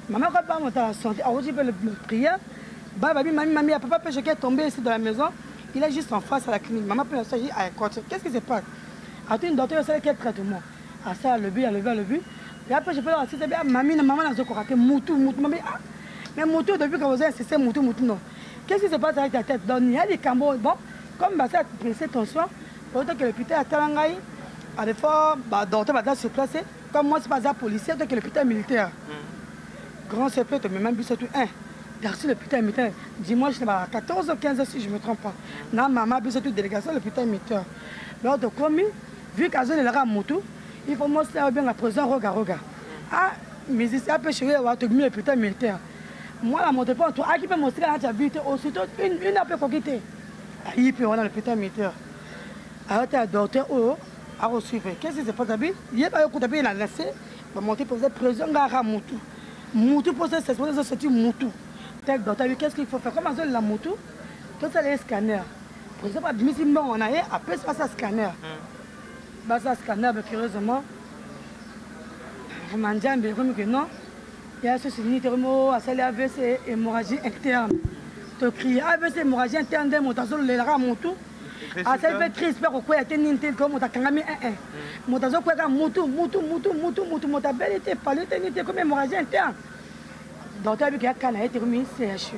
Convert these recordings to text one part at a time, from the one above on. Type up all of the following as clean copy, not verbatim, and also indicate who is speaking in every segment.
Speaker 1: Maman, quand pas monter à la santé, on dit le prière. Mamie, papa peut est tombé ici dans la maison. Il est juste en face à la clinique. Maman peut s'agir à qu'est-ce qui se passe? À tout une docteur, c'est quel traitement? À ça, le but. Et après, je peux leur assister, maman n'a pas raté, moutou, maman, mais moutou, depuis que vous avez cessé, moutou, non. Qu'est-ce qui se passe avec ta tête? Donc, il y a des cambos, bon, comme ça a pressé ton soin, autant que l'hôpital à Talangaï, à des fois, docteur va se placer, comme moi, c'est pas un policier, autant que l'hôpital militaire. Grand CP, mais même c'est tout un. Merci l'hôpital militaire. Dimanche, à 14 ou 15 si je ne me trompe pas. Non, maman, c'est toute délégation de l'hôpital militaire. Lors de commis, vu qu'à zone, il y a un moto, il faut montrer bien la prison, roga. Ah, mais ici, après, je vais avoir l'hôpital militaire. Moi, la moto, pas toi, qui peut montrer la vie, aussitôt, une après qu'on quitte. Il peut avoir l'hôpital militaire. Alors, tu as un docteur, à suivre. Qu'est-ce qui se passe? Il y a pas de il a laissé, il va monter pour cette prison, il y a un moto. Moutou pour cette session, c'est Moutou. Qu'est-ce qu'il faut faire? Comme la Moutou, tout ça les scanners. Par exemple, on a après c'est pas ça scanner. Bah ça scanner, curieusement. Je m'en dis que non. Il y a ce signe à celle AVC hémorragie interne. Tu cries AVC hémorragie interne de motazo le la Moutou. À celle fait crise pour quoi était nintel comme on t'a quand même un. Motazo quoi Moutou, motabelle pas le comme hémorragie interne. Docteur a dit qu'il a été remis CHU.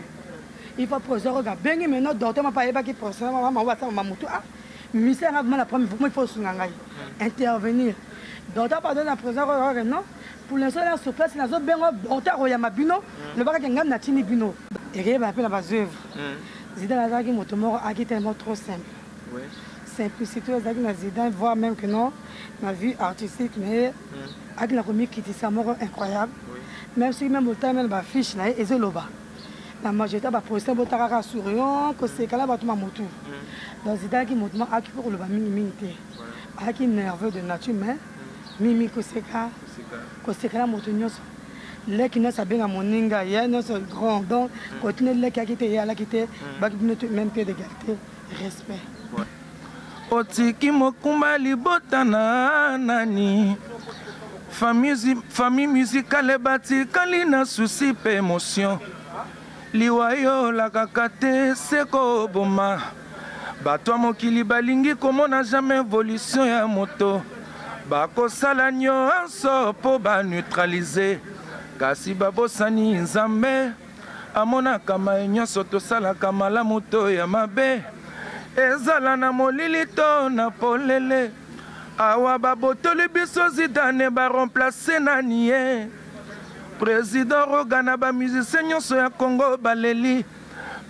Speaker 1: Il faut poser regard. Bien maintenant, docteur m'a pas évacué pour ça. Maman va ça, maman tout. Mais c'est la première fois qu'il faut intervenir. Docteur pas donné la présence regard non. Pour l'instant, là sur place, la zone bien docteur il y a ma bino. Le bac est ngam na tini bino. Et il va appeler la base œuvre. Zidane a dit motomoro a été tellement trop simple. Simplicité, Zidane voit même que non, ma vie artistique mais avec la comique qui dit ça incroyable. Même si même au temps même ma fiche là et zoloba la majorité va poster botara souriant que c'est kala ba tuma motu donc Zidane qui mouvement a qui pour le ba minimité a qui nerveux de nature mais mimi que c'est kala motu nyos les qui ne savent bien moninga ya non c'est grand donc continuer les qui a quitté ya la quitté ba qui même pied d'égalité respect
Speaker 2: otiki mokumba libotana nani famille musicale batikali na souci pe émotion liwayo la kakate seko boma bato mokili balingi komona jamais évolution ya moto bakosala nyonso po baneutralize kasi babosani nzambe amonaka mai nyonso tosalaka malamu to ya mabe ezala na molili to na polele awa babotoli biso Zidane baremplace nani ye président rogana bamusicien nyonso ya Congo baleli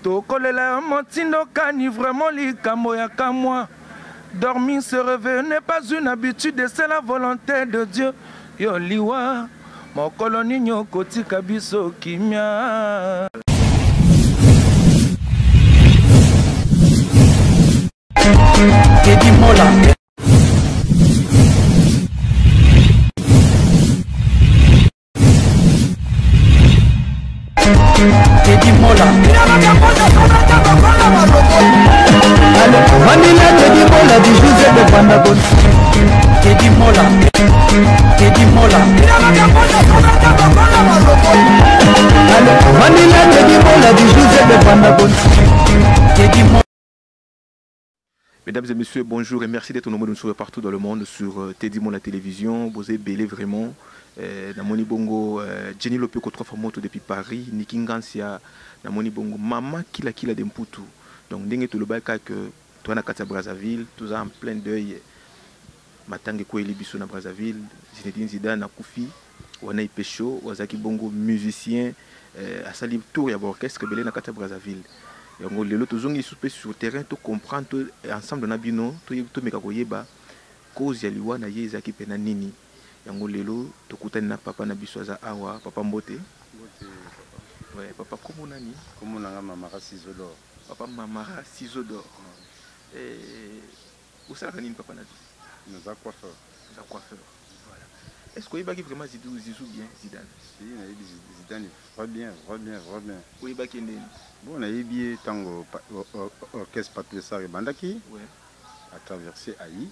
Speaker 2: tokolela motindo kani vraiment likambo ya kamwa dormir se réveiller n'est pas une habitude c'est la volonté de Dieu yo liwa mokolo nini okotika biso kimia Teddy Mola Teddy Mola Manila Teddy Mola du José de Bandagon Teddy Mola Manila Teddy Mola du José de Bandagon Teddy Mola.
Speaker 3: Mesdames et messieurs, bonjour et merci d'être nombreux de nous suivre partout dans le monde sur Teddy Mola Télévision. Vous avez belé vraiment. Namoni Bongo, Jenny Lopeko 3 fois moto depuis Paris, Niki Ngansia, Namoni Bongo, Mama Kila de Mputu. Donc, dengue tout le bail que toi na Katia Brazzaville, tous en plein deuil. Matange Koueli Bissou na Brazzaville, Zinedine Zidane na Koufi, Wanai Pecho, Wazaki Bongo musicien, Asali Tour ya orchestre belé na Katia Brazzaville. Yango lelo tozongi souper sur terrain to comprendre to ensemble na bino to meka koyeba cause ya liwa na ye ezaki pena nini. Yango lelo tokutani na papa na biso aza awa papa Mbote. Ouais, papa komo nani?
Speaker 4: Komo nanga Mamara Sizodor.
Speaker 3: Papa Mamara Sizodor. Où ça nini papa na biso?
Speaker 4: Nous a coiffeur.
Speaker 3: Nous a coiffeur. Voilà. Est-ce que Ibaki vraiment Zizou bien Zidane?
Speaker 4: Si, Zidane va bien.
Speaker 3: Oui, Ibaki nini?
Speaker 4: Bon, on a eu tango orchestre Patricia et Bandaki.
Speaker 3: Ouais.
Speaker 4: À traverser Aïe.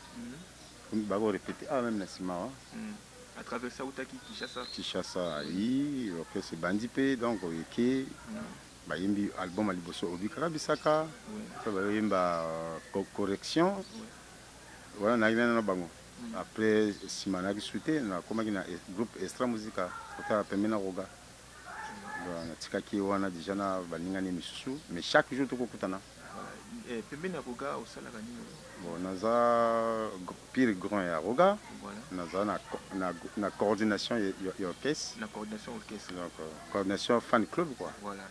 Speaker 4: On va répéter. Ah, même la Simara.
Speaker 3: À travers ça, Outaki, Kinshasa.
Speaker 4: Kinshasa, oui, l'orchestre Bandipé, donc Oeke, Bayimbi, album à Liboso, Obikara Bisaka, Bayimba Correction, voilà, on a eu un bango. Après, Simana qui souhaitait, on a commencé un groupe Extra Musica, on a permis un roga. On a tikaki wana déjà na balingani misusu, mais chaque jour tu kokutana.
Speaker 3: Pembeni roga au salaka nini?
Speaker 4: Bon, naza pire grand ya roga. Naza na coordination ya orchestre.
Speaker 3: Na coordination orchestre.
Speaker 4: Donc coordination fan club quoi.
Speaker 3: Voilà.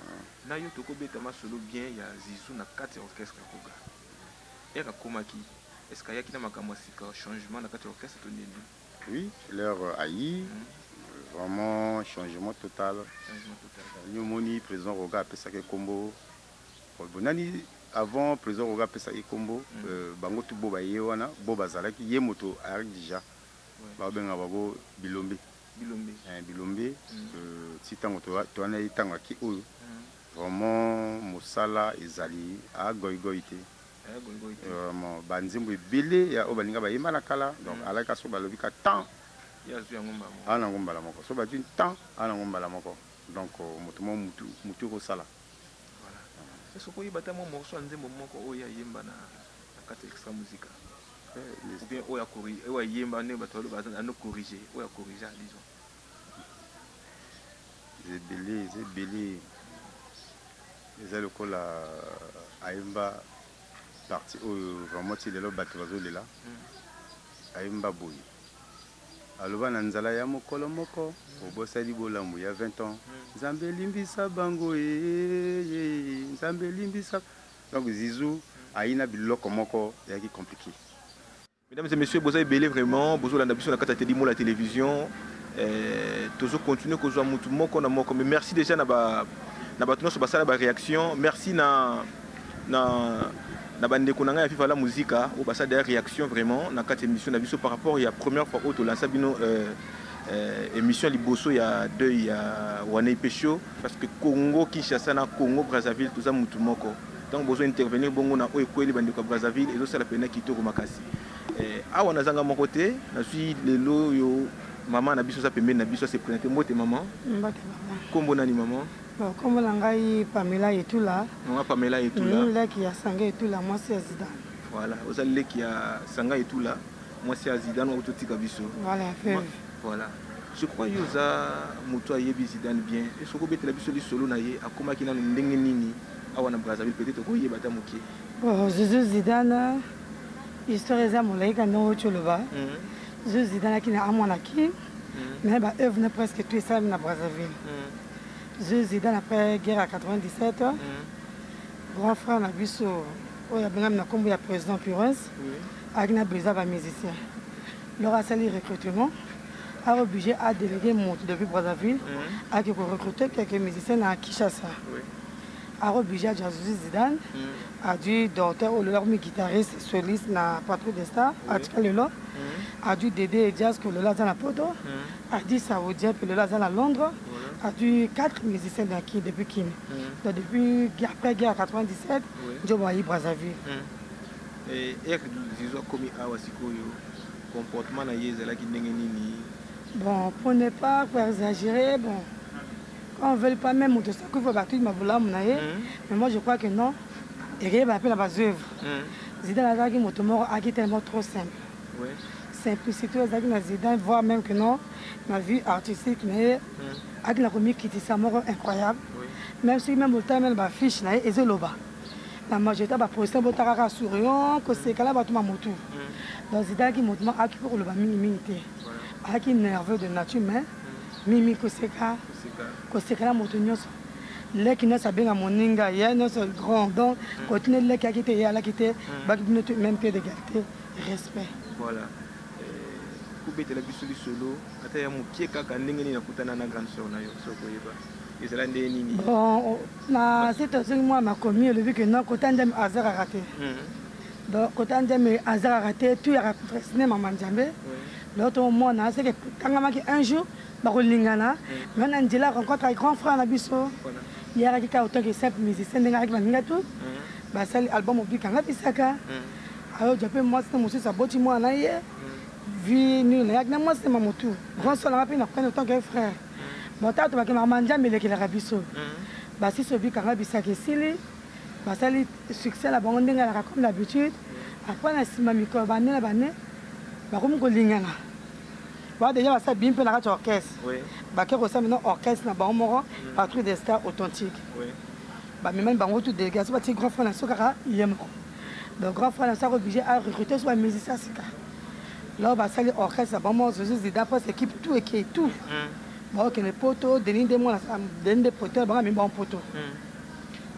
Speaker 3: Na yo toko betama solo bien ya Zizou na 4 orchestre ya roga. Eka komaki. Est-ce qu'il y a qui n'a pas changement dans le orchestre?
Speaker 4: Oui, leur AI, vraiment changement total. Nous moni président Roga a ça que combo. Avant président Roga a ça combo. Bango tout boba yewana, boba zala qui yemoto arc déjà. Babenga bago bilombe. Bilombe. Si tango to ana itanga ki oyo. Vraiment mosala ezali a goigoité. Banzimbo ebele ya obalinga bayema na kala donc alaka so balobi ka temps ya zu ngomba ana ngomba la moko so ba din temps ana ngomba la moko donc mutu ko sala
Speaker 3: voilà est-ce que yibata mo morceau nzembo moko oya yemba na kati extra musica ou bien oya corriger oya yemba ne bato bazana no corriger oya corriger disons zebele les lokola ayemba parti vraiment c'est le bateau là ayemba boy aloba na nzala ya mokolo moko obosali bolambu ya 20 ans nzambe limbisa bango nzambe limbisa donc Zizou aina biloko moko ya ki compliqué. Mesdames et messieurs, vous avez belé vraiment vous avez l'ambition de la Tedimo la télévision toujours continuer que zo mutu moko na moko mais merci déjà na ba tuno so basala ba réaction merci na bande konanga ya FIFA la musique au basa des réactions vraiment na quatre émissions d'avis par rapport il y a première fois auto lancer bino émission liboso il y a deux il y a Wane Pesho parce que Congo Kinshasa na Congo Brazzaville tout ça mutu moko donc besoin intervenir bongo na oekweli bande ko Brazzaville et ça la pena kitoko makasi awa na zanga mon côté na suis lelo yo maman na biso sa pembe na biso se présenter mbote maman kombo nani maman
Speaker 1: comme l'angai Pamela et tout là.
Speaker 3: Non, Pamela et tout là.
Speaker 1: Là qui a Sanga et tout là, moi c'est Zidane.
Speaker 3: Voilà, vous allez qui a Sanga et tout là. Moi c'est Zidane ou tout Tikabiso.
Speaker 1: Voilà,
Speaker 3: voilà. Je crois que vous avez moto yebi Zidane bien. Et ce que vous avez biso solo na ye akoma kina ndenge nini awana Brazzaville peut-être ko yeba ta moki.
Speaker 1: Bon, Zidane histoire za molaika no choloba. Zidane qui na amona ki. Mais ba œuvre na presque tout ça na Brazzaville. Zidane après guerre à 97, grand frère Nabiso, il y a un président Purens, avec un musicien. Leur a sali recrutement, a obligé à déléguer mon depuis Brazzaville, à recruter quelques musiciens à Kinshasa. A obligé à Zidane, a dû docteur ou leur guitariste soliste na Patrouille des Stars, a Tchalelo, a dû Dédé et Jazz que le Lazan à Poto, a dit Saoudien que le Lazan à Londres. A dû 4 musiciens depuis Kim. Donc depuis après guerre 97, je vois Brazzaville.
Speaker 3: Et Zizou a commis à Wasiko comportement na yezela qui nini.
Speaker 1: Bon, pour ne pas exagérer, bon, quand on ne veut pas même moto ça qu'il faut battre ma boula mais moi je crois que non. Et rien va appeler la base œuvre. Zidane a dit moto mort a tellement trop simple. Simplicité aux Zidane voire même que non, ma vie artistique mais avec la comique qui dit ça mort incroyable. Même si même au temps même ma fiche là et zeloba. La majorité va procès botara souriant que c'est qu'elle va tout ma moto. Donc Zidane qui monte a qui pour le ba minimité. A qui nerveux de nature mais mimi que c'est la moto nyos. Les qui ne savent pas moninga il y a notre grand donc continuer les qui a quitté et à la quitter ba qui même pied d'égalité respect.
Speaker 3: Voilà. Kubete la bisoli solo ata ya mukie kaka ndenge ni nakutana na grande sœur na yo soko yeba ezala ndenge nini
Speaker 1: bon na cette moi ma commis le vu que non côté ndem azar a raté donc côté ndem azar a raté tout a presné maman Nzambe l'autre mois na c'est que kangama ki un jour ba kolingana mais on la rencontre avec grand frère na biso il y a qui ka autant que simple musicien ndenge avec baninga tout ba sali album obikanga bisaka alors j'appelle moi c'est monsieur saboti moi na hier vie nul na yakna moi c'est mamutu grand soeur na pina prendre autant que frère motato ba ke mamanja meleke la rabiso ba si so bi kanga bisaki sili ba sali succès la bango ndenga la comme d'habitude après na sima miko ba ne ba ne ba comme ko lingana ba déjà ba sa bien pe na ka orchestre ba ke ko sa maintenant orchestre na bango moko ba truc des stars authentiques bah même bango tout délégation petit grand frère na sokara yem donc grand frère na sa obligé à recruter soit musicien sika là bah ça les orchestre bon moi je suis d'après équipe tout et qui tout bon que les poteaux denis de moi des poteaux bah même bon poteau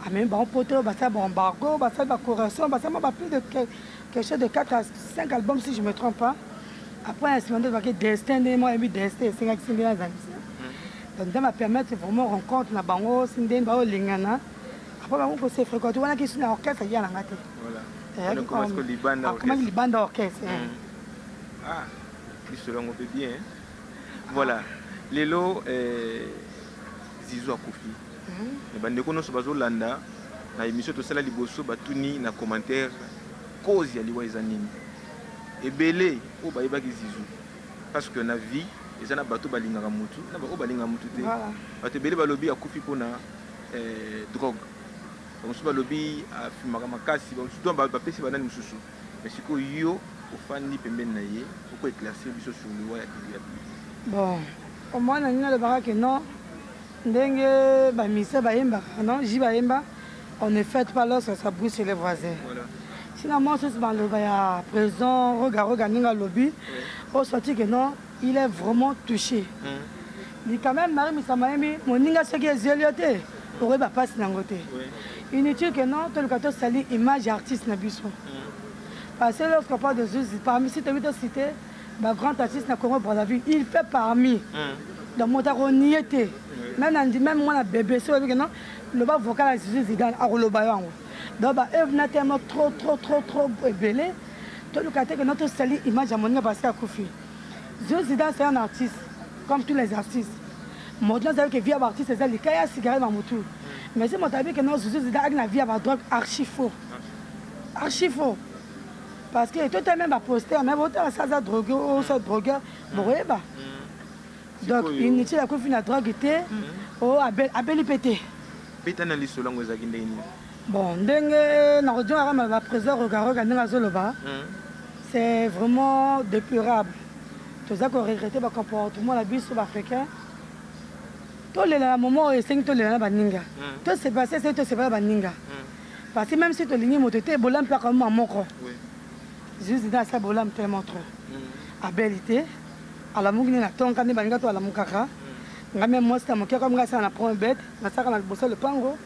Speaker 1: ah même bon poteau bah ça bon bargo bah ça bah correction bah ça m'a plus de quelque chose de 4 à 5 albums si je me trompe pas après un semaine de destin de moi et puis destin 5 singles donc ça m'a permettre vraiment rencontre na bango sinden ba lingana après on s'est fréquenté on a qui sur l'orchestre il y a la ngate
Speaker 3: voilà comment est-ce que libanda
Speaker 1: comment libanda orchestre
Speaker 3: ah qui se longue bien voilà lelo Zizou Akufi bande ko no so bazolanda na émission to sala liboso batuni na commentaire cause ya liwa ezanini ebele o bayebaki Zizou parce que na vie ezana bato balingaka mutu na ba o balinga mutu te bato ebele balobi Akufi pona drogue donc so balobi afimaka makasi donc bapesi banani mususu mais siko yo ofandi pembeni na ye oko éclaircir biso sur le roi ya Kilia.
Speaker 1: Bon au moins na nina le baraka non ndenge ba mise ba yemba non jiba yemba on ne fête pas lorsque ça brouille chez les voisins. Voilà. Finalement c'est dans le ya présent regarde ninga lobby au sorti que non il est vraiment touché. Ni quand même Marie Misamaemi mon ninga ce qui est zélioté aurait pas passe nangote. Inutile que non tout le cateau sali image artiste na biso. Parce que lorsqu'on parle de Zouzi, parmi si tu as cité, ma grande artiste na Congo Brazzaville, il fait parmi. Donc mon tarot n'y était. Même moi la bébé, c'est vrai que non, le bas vocal à Zouzi Zidane à Rolobayan. Donc bah Eve n'a tellement trop belé. Tout le cateau que notre sali image à mon nez parce qu'à Koufi. Zouzi Zidane c'est un artiste, comme tous les artistes. Moi je sais que via artiste c'est ça, les caillas cigarettes dans mon tour. Mais c'est mon avis que non Zouzi Zidane a une vie à drogue archi faux. Archi faux. Parce que tout est même à poster, même autant ça a drogué ou ça drogué, bon bah. Donc inutile à confier la drogue était au abel pété.
Speaker 3: Pété na liso lango za kindeni.
Speaker 1: Bon, ndenge na radio ara ma présent regarder na zoloba. C'est vraiment déplorable. Tout ça qu'on regrette ba comportement la biso africain. Tout le moment et c'est tout le baninga. Tout s'est passé c'est tout c'est pas baninga. Parce que même si tu lignes mototé bolam pas comme moko. Juste dans sa bolam tellement trop. Abelité à la mougine na ton quand banga to à la mukaka. Ngame moi c'est mon comme ça na prend bête, na ça na bosser le pango.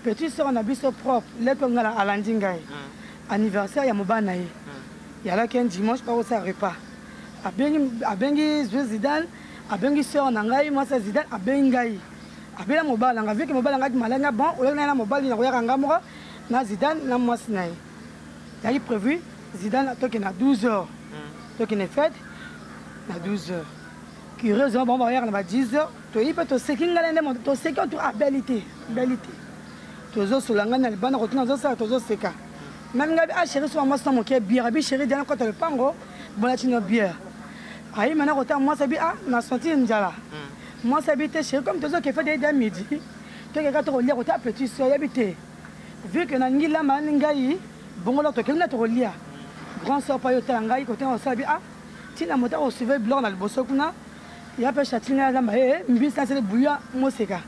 Speaker 1: Petit sœur na biso propre, les pengala à landingai. Anniversaire ya mobana yi. Ya la ken dimanche pas au ça repas. Abengi Zidane, abengi sœur na ngai, moi c'est Zidane abengai. Abela mobala nga vu que mobala ngati malanga bon, o na mobala na koya ngamo na Zidane na moi sinai. Il est prévu Zidane a 12 heures. Donc il est fait à 12 heures. Curieusement, bon, on va 10 heures. Tu peux te séquer, tu sais que tu as bellité. Tu as sur la gagne, tu as retenu dans ça, tu as séqué. Même si chérie, sur moi, c'est mon qui est bière. Chérie, dernière quand tu le pango, bon, tu as bière. Aïe, maintenant, moi, c'est bien, on a senti une jala. Moi, c'est bien, chérie, comme tu as fait des midi. Tu as regardé au petit soeur, habité. Vu que Nangi la maningaï, bon, là, tu as regardé grand soeur pas yoté ngai côté on sabi ah tina mota on suivait blanc dans le bosokuna il y a pas chatina là mais mbi ça c'est le bouillon moseka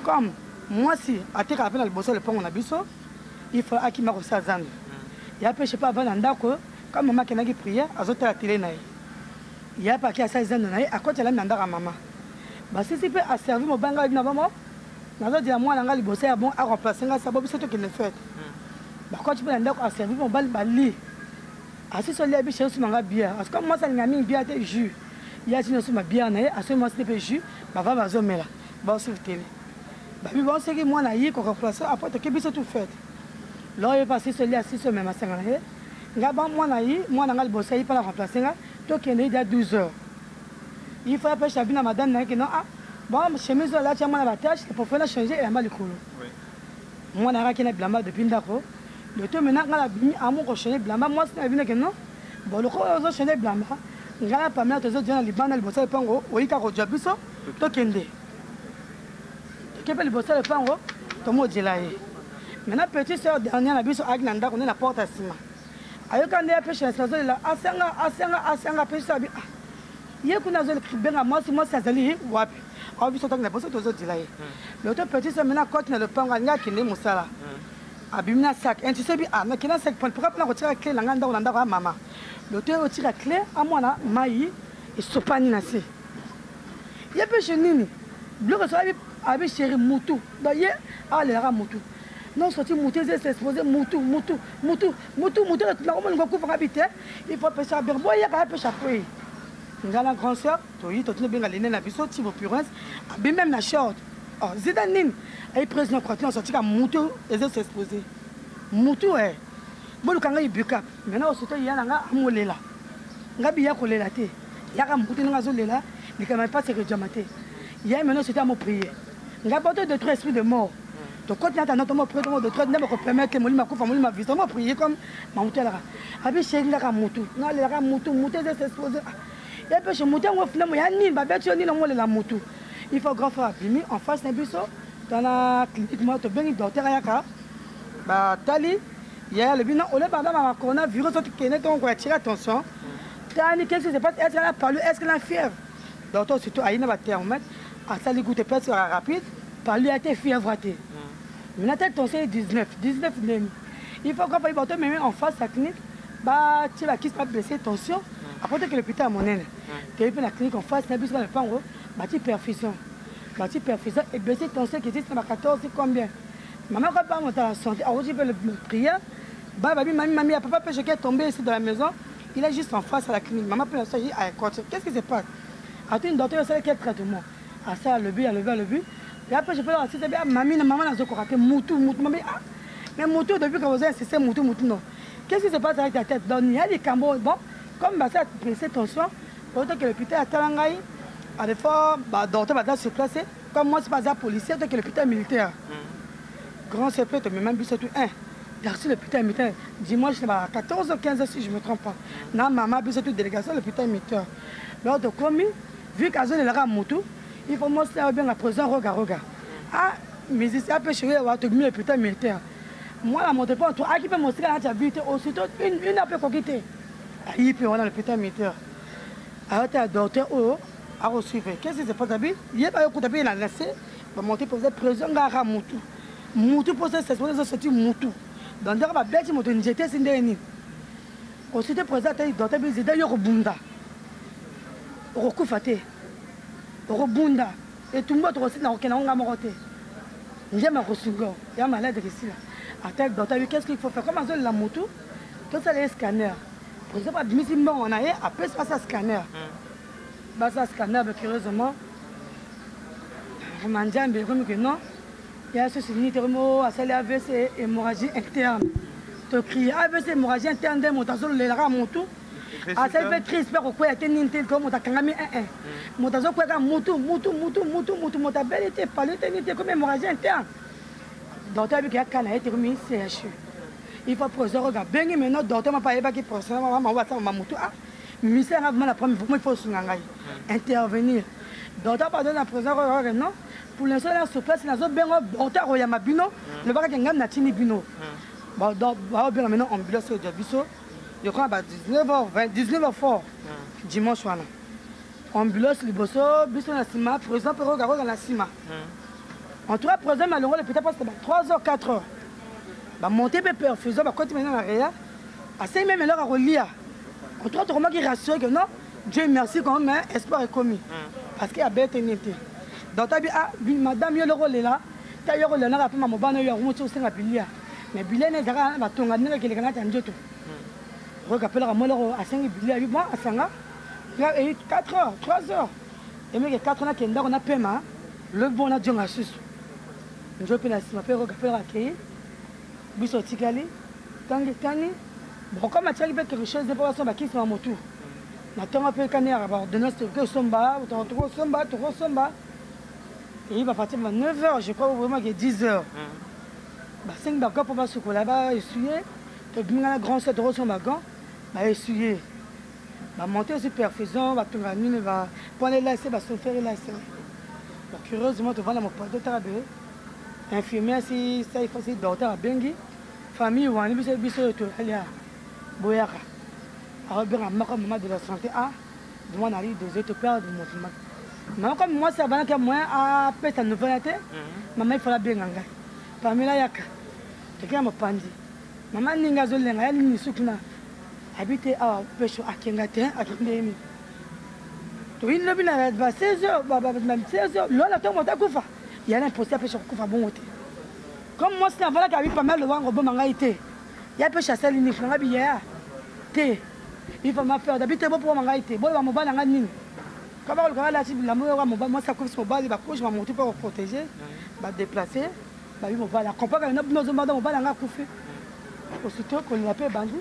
Speaker 1: comme moi si ateka appel le bosso le pont on a biso il faut akima ko sazan il y a pas je sais pas avant ndako comme maman qui n'a qui prière azota la télé naï il y a pas qui a sazan naï à côté là ndaka maman bah si peut à servir mon banga na maman nazo dire moi nanga le bosso bon à remplacer ça bobi c'est toi qui le fait bah quand tu peux ndako à servir mon bali asi so lebi chez sumanga bière parce que moi ça ngami bière te jus il y a sino suma bière na à ce moment c'était jus ba va bazomela ba sur télé ba bi bon c'est que moi na yi ko remplacer après te biso tout fait là il passé so lia 6 même à 5 nga ba moi na yi moi na ngal bossa yi pas la remplacer nga to kende il y a 12 heures il faut pas chabina madame na que non ah bon chemise là tu as moi la tâche pour faire changer et mal cool moi na ra qui na blamba depuis ndako le temps maintenant la bimi à mon cochonné blamba moi c'est bien que non bon le ko ozo changer blamba ngala pamela tozo dina libana libosa le pango oyika ko jabiso to kende kepe libosa le pango to mo djelaye maintenant petite sœur dernière na biso ak nanda ko na porte à ciment ayoka nde pêche na sazo la asanga pêche sabi ye kuna zo le benga moi si azali wapi au biso to na boso tozo djelaye le to petite sœur maintenant côté na le pango nga kende musala abimina sac un tu sais bi na kina sac pour na ko tira clé na nganda ko nanda ko mama l'auteur retire la clé à moi là maï et sopani nasi y a peu chez nini bloc ça avec chéri mutu d'ailleurs ah les rats mutu non sorti mutu c'est exposé mutu la comment on va habiter il faut pêcher à berbo il y a pêcher à pouille ngala grand sœur toi tu bien aller na biso ti vos purences abi même la short oh zidanine ay président quand on sorti comme mutu et c'est exposé mutu ouais bon quand il buka maintenant au surtout il y a nga amolela ngabi ya kolela te ya ka mbuti nga zolela mais quand même pas se rejamate il y a maintenant c'était à me prier nga bateau de trois esprits de mort donc quand il y a notre mot prêtre de trois ne me permettre que molima ko famoli ma vie moi prier comme ma mutela abi chéri nga mutu nga le mutu c'est exposé et puis je mutu on finalement ya ni ba betu ni mo la mutu il faut grand frère bimi en face na biso dans la clinique moi to bengi docteur yaka ba tali hier le bilan, on est pendant ma coronavirus, qui est donc attirer attention. Qu'est-ce qui se passe? Est-ce qu'elle a parlé? Est-ce qu'elle a fièvre? Donc surtout à une thermomètre, à ça les gouttes peut-être rapide, par lui a été fièvre. Maintenant telle tension 19 demi. Il faut qu'on fasse bateau même en face la clinique, bah tu vas qui se passe baisser tension. Après que l'hôpital mon aile, tu es la clinique en face, n'a plus le pango, bah tu perfusion et baisser tension qui existe dans 14 c'est combien? Maman quand pas monter à la santé, alors je peux le prier. Mamie, papa peut je tomber ici dans la maison. Il est juste en face à la clinique. Maman peut s'agir à côté. Qu'est-ce qui se passe? À une docteur, c'est quel traitement? À ça, le but. Et après, je peux leur assister. Maman n'a pas raté. Moutou. Mais Moutou, depuis que vous avez insisté, Moutou, non. Qu'est-ce qui se passe avec ta tête? Donc, il y a des cambos. Bon, comme ça a pressé tension, autant que l'hôpital à Talangaï, à des fois, le docteur va se placer. Comme moi, c'est pas un policier, autant que l'hôpital militaire. Grand secret, mais même c'est tout un. Merci le putain militaire. Dimanche, à 14 ou 15 si je ne me trompe pas. Non, maman, c'est toute délégation, le putain militaire. Lors de commis, vu qu'à zone la Moutou, il faut montrer bien la présence, regarde. Ah, mais ici, après, je vais avoir le putain militaire. Moi, la montre pas, toi, qui peut montrer la habité, aussitôt, une après qu'on quitte. Il peut avoir le putain militaire. Alors, tu as docteur, à suivre. Qu'est-ce qui se passe? Il y a pas eu de bien laissé, va monter pour être présent à Moutou. Moutou pour cette sortie Moutou. Dans le cas de Moutou, j'étais sin déni. Aussi, tu présentes docteur Bizida, Yorobunda. Rokufate. Robunda. Et tout le monde aussi dans aucun endroit. J'aime un rosingo. Il y a malade ici. Attaque docteur, qu'est-ce qu'il faut faire? Comment on la Moutou? Tout ça, les scanners. Par exemple, à Dimisimbo, on a après, c'est pas ça scanner. Bah, ça scanner, curieusement. Je m'en dis, mais que non. Il y a ce signe à celle AVC hémorragie interne. Tu cries AVC hémorragie interne de mon tazo le la moto. À celle fait triste pour quoi était n'intel comme ta kangami mon tazo quoi moto mon tabelité parler t'était comme hémorragie interne. Donc tu as vu qu'il y a canal été remis CHU. Il faut poser regard bien maintenant docteur m'a pas évacué qui procès maman va ma moto ah ministère avant la première fois il faut intervenir. Docteur pardonne la présence regard non. Pour l'instant, là, sur place, il y a des gens qui ont bino. Le bac est un tini bino. Bon, donc, maintenant, ambulance de Bisso. Je crois à 19h dimanche soir. Ambulance, le bosso, Bisso la cima, présent, pour regarder la cima. En tout cas, présent, malheureusement, le peut-être parce que 3h, 4h. Bah, monter, perfusion, bah, continuer dans l'arrière. À 5 même l'heure à relire. En tout cas, tu remarques qu'il rassure que non, Dieu merci quand même, espoir est commis. Parce qu'il y a bête et nette. Donc, madame, il y a le rôle là. Il y a le rôle là, il y a le rôle là, il y a le rôle là. Mais il y a le rôle là, il y a le rôle là, il y a le rôle là, il y a le rôle là, il y a 4 heures, 3 heures. Et même 4 heures, il y a un paiement. Le bon là, il y a un sus. Je peux la faire accueillir. Biso Tikali, Tangi. Bon, comme tu as quelque chose de pour ça, qui est mon tour. Maintenant, on peut canner à bord de notre somba, ou ton somba. Et il va partir à 9h, je crois vraiment qu'il est 10h. 5 d'accord pour se coller là-bas, essuyer. Tu as un grand 7 € sur ma gant, essuyer. monter aussi perfusion, batunga nini ba pone là c'est ba souffrir là c'est. Donc curieusement devant la mon pote de infirmière si ça il faut si docteur à bengi famille wani biso to là boyaka. Alors bien maman de la santé a moi on arrive des autres perdre mon maman. Maman comme moi ça va que moi à pète à nouvelle maman il faut la bien nganga. Parmi là yaka. Quelqu'un m'a pandi. Maman ninga zolenga yani ni sukuna. Habité à pêche à Kengate, à Kengate. Tu viens de venir à 16h, même 16h, là, la tombe à Koufa. Il y a l'imposteur à pêcher à Koufa, bon côté. Comme moi, c'est un voilà qui a eu pas mal de vent au bon mangaïté. Il y a pêche à celle qui fera bien. Il faut m'affaire d'habiter bon pour mangaïté. Bon, mon bal en gagne. Comme on regarde la cible, l'amour, moi, ça couvre son bal, il va coucher, je vais monter pour protéger, va déplacer. Bah, oui, mon bal, la compagne, nos bal en Koufa. Aussitôt qu'on l'appelle bandit.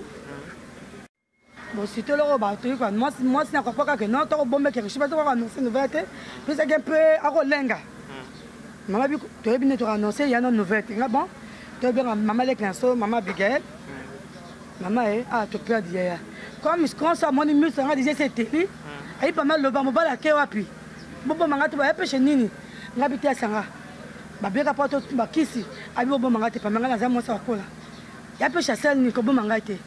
Speaker 1: Bon, si tu le rebattes, moi, c'est encore pas que non, tu as un bon mec qui va annoncer une nouvelle. Puis c'est un peu à Rolenga. Maman, tu as bien annoncé, il y a une nouvelle. Bon, tu as bien maman les clinceaux, maman Abigail. Maman, tu peux dire. Comme quand ça, mon immune sera déjà c'était lui. Il y a pas mal de bas, mon bas la kéwa puis. Bon, maman, tu vas aller chez Nini. N'habite à Sanga. Ma bien rapporte ma kisi. Abi bon maman, tu pas maman la zamo ça cola. Il y a peu chasser ni comme maman été.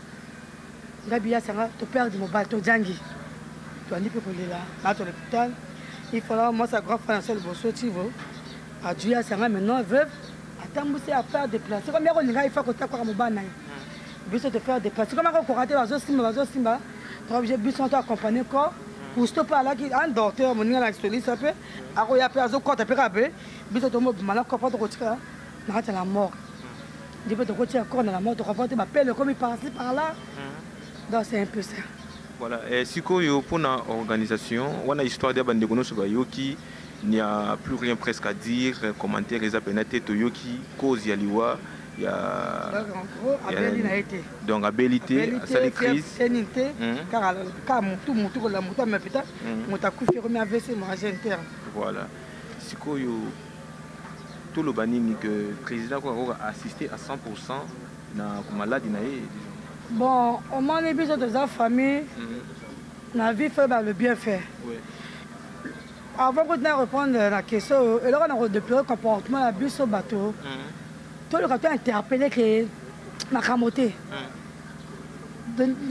Speaker 1: Ngabia Sanga, tu perds mon bateau Djangi. Tu as dit que pour là, à l'hôpital, il faut là, moi, sa grand frère, c'est le bosso, tu vois. À Dieu, Sanga, maintenant, veuve, à t'emboucher à faire déplacer. Comme il faut que tu aies mon banane. Bis te faire déplacer. Comme on a raté, Simba, tu es obligé de t'accompagner encore. Pour stopper là, un docteur, mon a expliqué ça peut. Alors, il y a un corps, tu peux rappeler. Bis te tombe, maintenant, quand tu retires, tu as la mort. Tu peux te retirer encore dans la mort, tu rapportes ma pelle, comme il passe par là. Donc c'est un peu ça.
Speaker 3: Voilà. Et si pour une organisation, on a histoire de Bandegono Sobayoki, il n'y a plus rien presque à dire, commentaires, les appels Toyoki, cause Yaliwa, il y a.
Speaker 1: Donc en gros, Abeli a été.
Speaker 3: Donc Abelité, Salicris.
Speaker 1: Car tout la moto, mais peut-être, on t'a coupé remis AVC, mon agent interne.
Speaker 3: Voilà. Si tout le banini que le président a assisté à 100% dans la maladie.
Speaker 1: Bon, au moins, les bisous de sa famille, la vie fait le bien fait. Oui. Avant de répondre à la question, et là, on a déploré le comportement de la bus au bateau. Tout le bateau a interpellé que la camoté.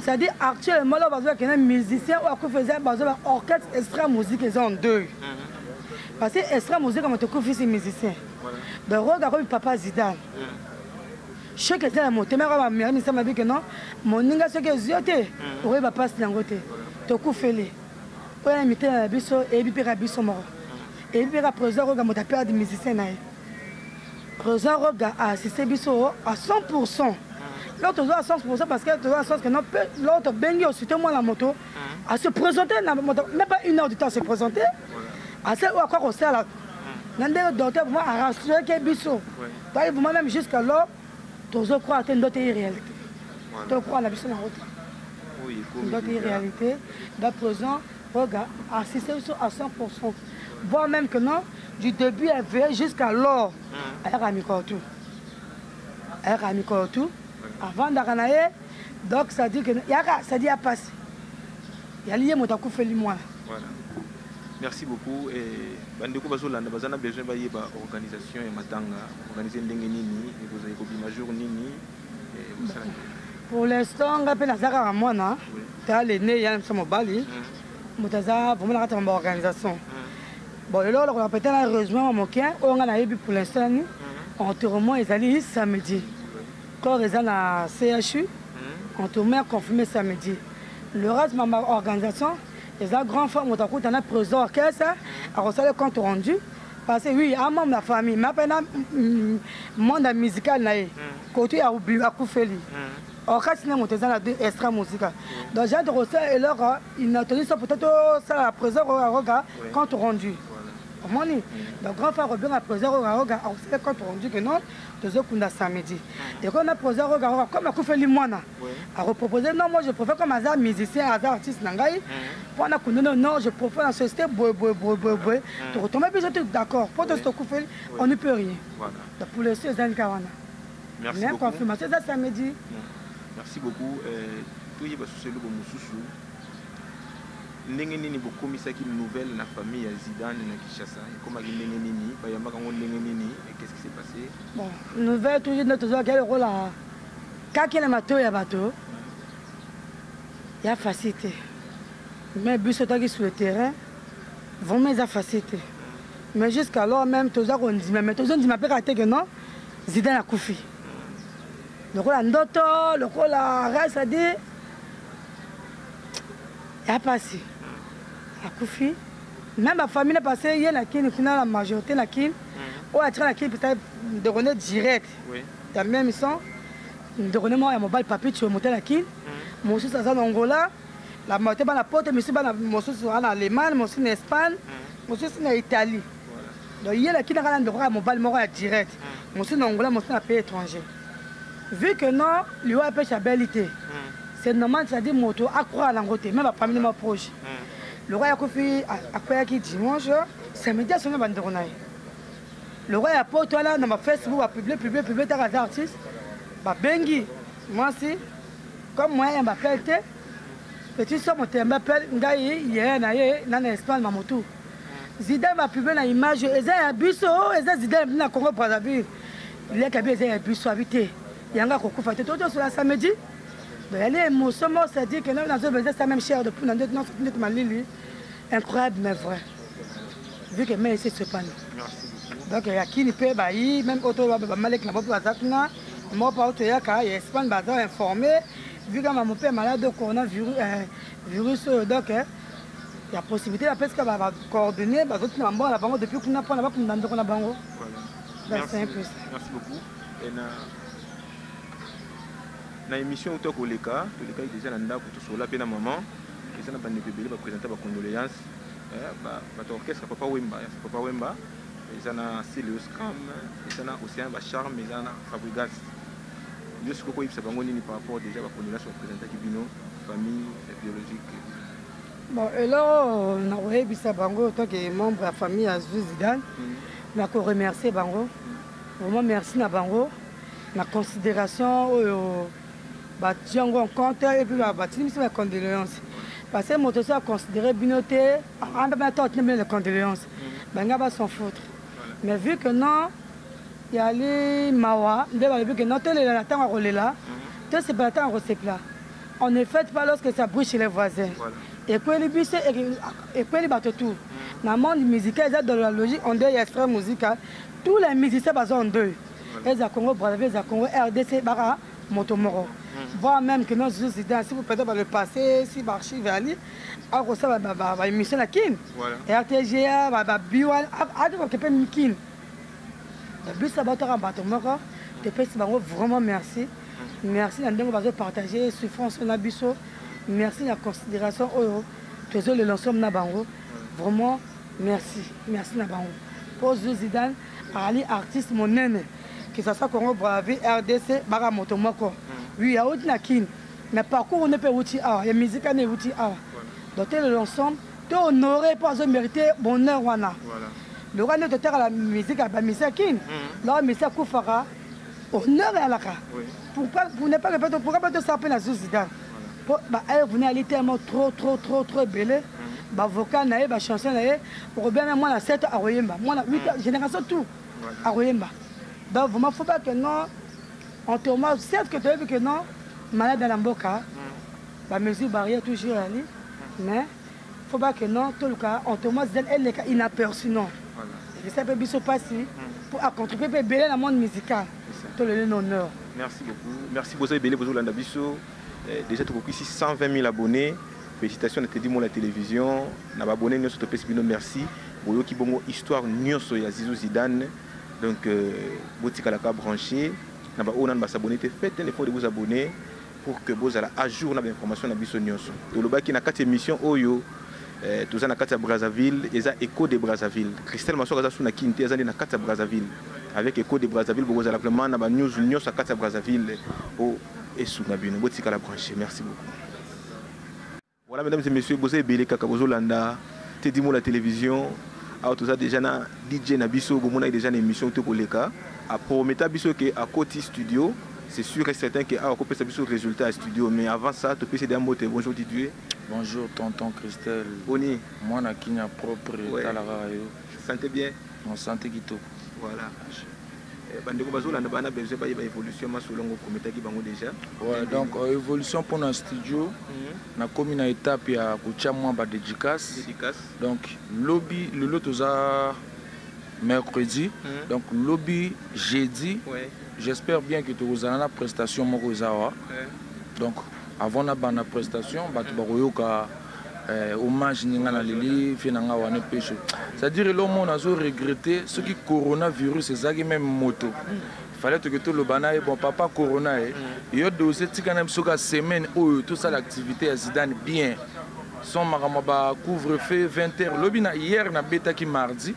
Speaker 1: C'est-à-dire, actuellement, là, on a un musicien qui faisait un orchestre extra musique, ils ont deux. Parce que extra musique, on a fait ces musiciens. Donc, regarde papa Zidane. Je sais que c'est la montée, mais je m'a dit que non. Mon ninga ce que j'ai on va passer dans côté. Tu coup fait les. On a mis la biso et puis la biso mort. Et puis la présent regarde mon tapeur de musicien naï. Présent regarde assisté biso à 100%. L'autre à 100% parce que tu as sens que non l'autre bengi aussi moi la moto à se présenter dans même pas une heure du temps à se présenter. À celle où encore au sert là. N'andé docteur moi à rassurer que biso. Donc vous même jusqu'à là je crois que c'est une autre réalité. Je crois que c'est une autre réalité. Dans présent, regarde, assister à 100%. Voire même que non, du début à veille jusqu'à l'or, elle a mis tout. Elle a mis tout. Avant d'arrêter, donc ça dit que ça dit à passer. Il y a lié mon coup fait le mois.
Speaker 3: Voilà. Merci beaucoup. Et Bandeko Bazolanda, Bazana besoin de l'organisation et Matanga, organiser une nini, et vous avez combien de jours nini.
Speaker 1: Pour l'instant, on appelle la Zara à moi, tu as les nez, il y a un peu de bali. Moutaza, vraiment la organisation. Bon, et là, on a peut-être heureusement mon coin, on a eu pour l'instant, enterrement, ils allaient samedi. Quand ils allaient à CHU, enterrement confirmé samedi. Le reste de ma organisation, les grands femmes ont accouché dans un présent orchestre, à recevoir le compte rendu. Parce que oui, un membre de la famille, mais après, le monde musical, côté à Koufeli. Orchestre, c'est un extra musical. Donc, j'ai recevoir et leur, ils n'ont tenu ça peut-être ça à présent, compte rendu. Donc, grand frère Robin a posé au compte rendu que non, deux autres qu'on samedi. Et quand on a posé comme a fait l'imoine, a reproposé non, moi je préfère comme hasard musicien, hasard artiste nangai. Pour on a non, je préfère la société tu retombes bien, d'accord. Pour te faire, on ne peut rien. Donc, pour les choses, c'est un
Speaker 3: merci beaucoup.
Speaker 1: Confirmation, ça samedi.
Speaker 3: Merci beaucoup. Tout y est sur le ndenge nini bokomisaki nouvelle na famille ya Zidane na Kinshasa ekomaki ndenge nini bayambaka ngo ndenge nini et qu'est-ce qui s'est passé?
Speaker 1: Bon, nouvelle toujours notre joueur quel rôle là quand il est mato ya bato il y a facilité mais but sur le terrain vraiment il y a facilité mais jusqu'alors même toujours on dit mais toujours on dit m'appelle que non Zidane a koufi le rôle ndoto le rôle reste à dire il y a passé a koufi même la famille est passée il y a la kin final la majorité la kin ou a tiré la kin peut-être de renaître direct oui il y a même ils sont de renaître moi mobile papier tu monter la kin moi aussi ça en Angola la moitié dans la porte mais c'est pas moi aussi en Allemagne moi aussi en Espagne moi aussi en Italie donc il y a la kin dans le droit mobile moi direct moi aussi en Angola moi aussi en pays étranger vu que non lui a pêché à bellité c'est normal ça dit moto à croire à l'angoté même la famille m'a proche le roi a confié à quoi qui dimanche samedi à son banderonaille le roi a porté là dans ma Facebook a publié ta radio artiste bah bengi moi aussi comme moi un appel petit soeur mon m'appelle ngai hier na Espagne ma moto Zidane va publier la image et ça abisso et ça Zidane na Congo Brazzaville il est kabé ça abisso habité yanga kokufa tout sur la samedi il y a les émotions ça dit que nous avons besoin de la même chair de poule dans notre malili incroyable mais vrai vu que mais c'est ce panneau donc il y a qui ne peut pas même auto va malek la boîte bazakna moi pas auto ya ka Espagne bazar informé vu que mon père malade de coronavirus virus donc il y a possibilité la presque va coordonner ba autres na bon la bango depuis qu'on n'a pas dans la bango
Speaker 3: merci beaucoup et na émission où tu as déjà dans ndako to sola pe na maman et ça na pas nebebele ba présenter ba condoléances ba orchestre papa Wemba et ça na Celius Cram et ça na Océan ba Charme et ça na Fabregas je suis quoi il ça bango nini par rapport déjà ba condoléances présenter ki bino famille biologique
Speaker 1: bon et là na ouais bisa bango toi qui est membre de la famille à Zidane na ko remercier bango vraiment merci na bango na considération Django en compte et puis mes condoléances. Parce que mon dossier a considéré binoté, en même temps, les condoléances. Ben, va s'en foutre. Mais vu que non, il y a les Mawa, vu que non, tel est la temps à rouler là, tel c'est pas la temps à recycler là. On ne fait pas lorsque ça brûle chez les voisins. Et puis les bus et puis les bateaux tout. Dans le monde musical, dans la logique, on doit y extraire musical. Tous les musiciens sont en deux. Les Congo, Brazzaville, les Congo, RDC, Bara, Motomoro. Voire même que nos Zidane, si vous peut-être le passé, si Barchi va aller, alors ça va émission la kin. RTGA, va Biwan, à tout que peut kin. Le but ça va être un bateau mort. Te pèse vraiment merci. Merci d'en va partager souffrance na biso. Merci la considération toujours le l'ensemble na bango. Vraiment merci. Merci na bango. Pour Zidane, Ali artiste mon nene. Que ça soit Congo Brazzaville, RDC, Bara Motomoko. Oui, il y a autre nakin. Mais parcours, on ne peut outil A. Il y a musique, on est outil A. Donc, l'ensemble, tu honoré pas mériter bonheur. Le roi de terre à la musique, à la musique, la musique Koufara, honneur à la cas. Pour ne pas répéter, pourquoi pas te saper la Zidane? Elle venait aller tellement trop belle. Vocal, chanson, pour bien moi la 7 à Royemba. Moi la 8 génération tout à Royemba. Donc, il ne faut pas que non, on te remarque, certes que tu as vu que non, malade dans la boca, la mesure barrière toujours aller, mais il ne faut pas que non, tout le cas, on te remarque, elle est inaperçue, non. Et ça peut bien passer pour contribuer à béler le monde musical. Tout le honneur.
Speaker 3: Merci beaucoup. Merci beaucoup, Bélé Bozo Landabiso. Déjà, tu as ici 120 000 abonnés. Félicitations à Teddy Mo la télévision. Nous avons abonné, nous sommes merci. Pour qui bon histoire, nous sommes Zizou Zidane. Donc, boutique à la carte branchée, on a s'abonner, faites l'effort de vous abonner pour que vous ayez à jour l'information dans Bisso Nyonso. Et le bac qui a 4 émissions, Oyo, tous en 4 à Brazzaville, et ça Écho de Brazzaville. Christelle Massoura a sur la quinte, et ça dans 4 à Brazzaville. Avec Écho de Brazzaville, vous avez la news Nyonso à 4 à Brazzaville, et sous Nabino, boutique à la branchée. Merci beaucoup. Voilà, mesdames et messieurs, vous avez Bélé Kakabozo Landa, Teddy Mo la télévision. Alors tout ça déjà na DJ Nabiso, bon on a déjà une émission tout pour les cas. À promettre Biso que à côté studio, c'est sûr et certain que à côté Biso résultat à studio, mais avant ça, tu peux essayer d'un mot bonjour Didier.
Speaker 2: Bonjour tonton Christelle.
Speaker 3: Boni.
Speaker 2: Moi na kinya propre talara yo.
Speaker 3: Sentez bien.
Speaker 2: On sentait kitoko.
Speaker 3: Voilà. Bandeko bazolanda bana besoin ba évolution masolongo kometaki bango déjà.
Speaker 2: Ouais, donc évolution pour un studio. Na komi na étape ya kucha moi ba dédicace. Donc lobby le lot toza mercredi. Donc lobby jeudi. J'espère bien que tu as une prestation moko zawa. Donc avant na bana prestation ba tu ba koyoka hommage ninga na leli finanga wane pêche. C'est-à-dire le monde a regretté ce qui coronavirus c'est même moto. Il fallait que tout le bana bon papa corona yo dosé tika na soka semaine où tout ça l'activité à Zidane bien. Son makamaba couvre-feu 20h lobina hier na beta ki mardi.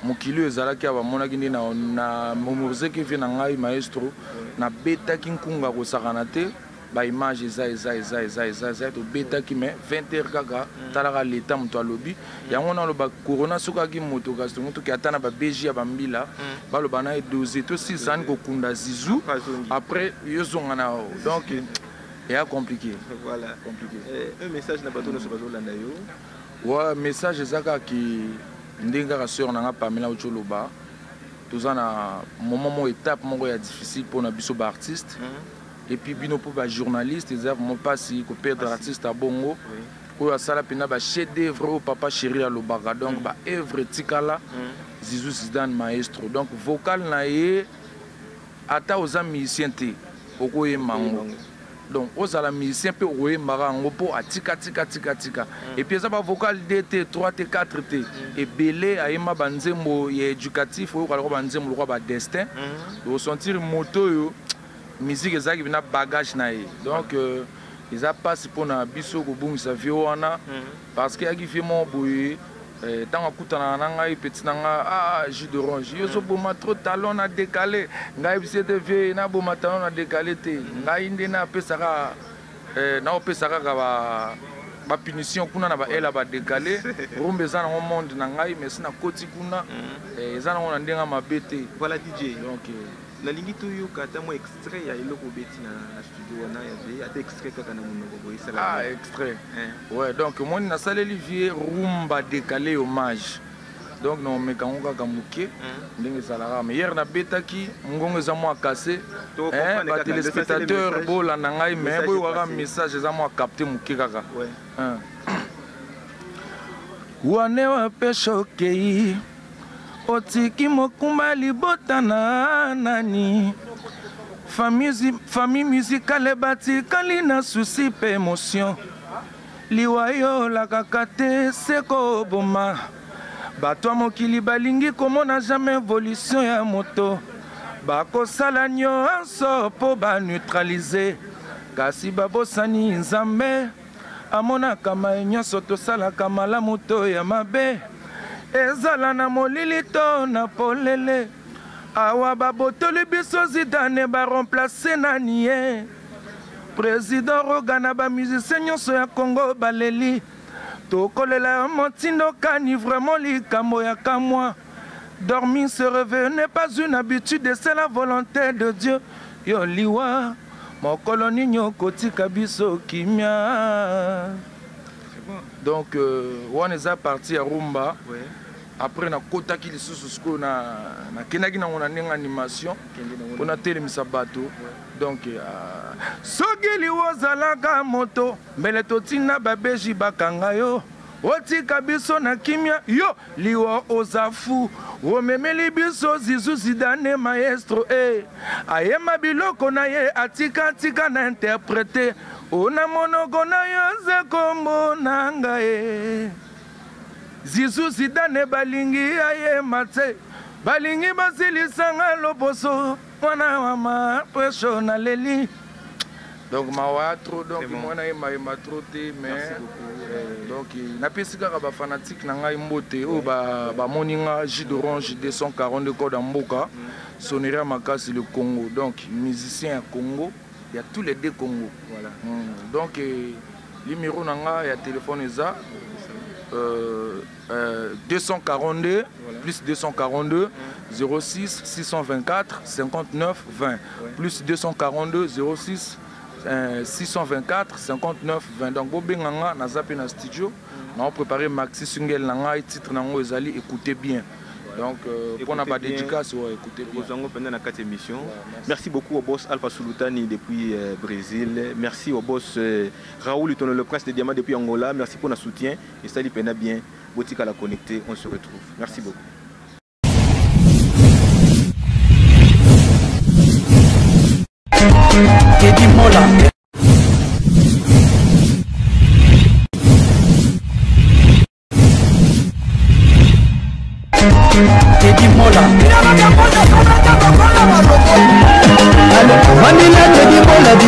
Speaker 2: Mokili ezalaki aba monaki ndi na momorze ki vient ngai maestro na beta ki nkunga ko sakana te. Ba image eza to beta ki me 20h kaka talaka leta mto alobi yango na lo ba corona soka ki moto ka to ki atana ba BG ya bambila ba lo bana e doser to 6 ans ko kunda Zizou après yo zonga na donc c'est compliqué.
Speaker 3: Voilà, compliqué. Un message na bato no so bazolanda yo.
Speaker 2: Ouais, message ezaka ki ndinga ka sœur nanga Pamela Ocholoba. Toza na moment étape moko ya difficile pour na biso ba artiste. Et puis bino pour ba journaliste ils vraiment pas si ko perdre artiste à bongo ko asala pina ba chef d'œuvre papa chéri à Lobaka donc ba œuvre tikala Zizou Zidane maestro donc vocal na ye ata aux musiciens te okoye mango donc aux ala musiciens pe okoye marango po atika et puis ça ba vocal DT 3T 4T et belé ayema banzembo ya éducatif o ko banzembo ko ba destin de sentir moto yo musique ezaki bina bagage na ye donc ils a passé pour na biso ko bungisa viona parce que yaki vraiment boye tant akutana na ngai petit nanga jus d'orange yo so boma trop talon na décalé ngai bisete vie na boma talon na décalé te ngai ndena pesaka na opesaka ba punition kuna na ba ela ba décalé rumbe za na monde na ngai mais sina koti kuna za na ndenga mabete
Speaker 3: voilà DJ
Speaker 2: donc
Speaker 3: la lingi to yo kata mo extrait ya iloko beti na studio na ya de extrait kaka na monoko boy sala
Speaker 2: extrait ouais donc moi na salle Olivier rumba décalé hommage donc non me kangoka kamuke ndenge salara mais hier na betaki ngongo za mo cassé ba téléspectateur bola na ngai mais boy waka message za mo capter muke kaka wane wa pesho kei otiki mokumba libota na nani famille musicale batikali na souci pe émotion liwayo la kakate seko boma bato mokili balingi komona jamais évolution ya moto bakosala nyonso po ba neutraliser kasi babosani nzambe amona kama nyonso tosalaka malamu to ya mabe ezala na molili to na polele awa babotoli biso Zidane baremplace nani ye président rogana bamusicien nyonso ya Congo baleli tokolela motindo kani vraiment likambo ya kamwa dormir se réveiller n'est pas une habitude c'est la volonté de Dieu yo liwa mokolo ninyo kotika biso kimia. Donc on est parti à Rumba. Après na kota ki lisusu sko na kenaki na ngona nenga animation on a telemisa bato donc sogeli wozalaka moto mbele totina babeji bakanga yo otika biso na kimia yo liwa ozafu omemeli biso Zizou Zidane maestro ayema biloko na ye atika na interpréter ona monoko na yo ze kombo na ngai Zizou Zidane balingi ayema te balingi basilisanga loposo mwana mama pesho na leli donc mawa trop donc mwana yema trop te mais donc na pesika ba fanatique na ngai mbote o ba moninga jus d'orange 242 code mboka sonnerie makasi le Congo donc musicien à Congo il y a tous les deux Congo voilà donc numéro nanga ya téléphone eza 242 voilà. Plus 242 06 624 59 20 plus 242 06 624 59 20. Donc bobenganga na zappé na studio. On a préparé maxi single nanga et titre nango ezali écoutez bien. Donc pour na ba dédicace écoutez bien. Vous pendant la 4 émissions.
Speaker 3: Merci beaucoup au boss Alpha Sultani depuis Brésil. Merci au boss Raoul Utono, le prince de diamant depuis Angola. Merci pour notre soutien et ça lui pena bien. Boutique à la connecter, on se retrouve. Merci beaucoup.
Speaker 5: Teddy Mola. Teddy Mola. Allez, Manila Teddy Mola du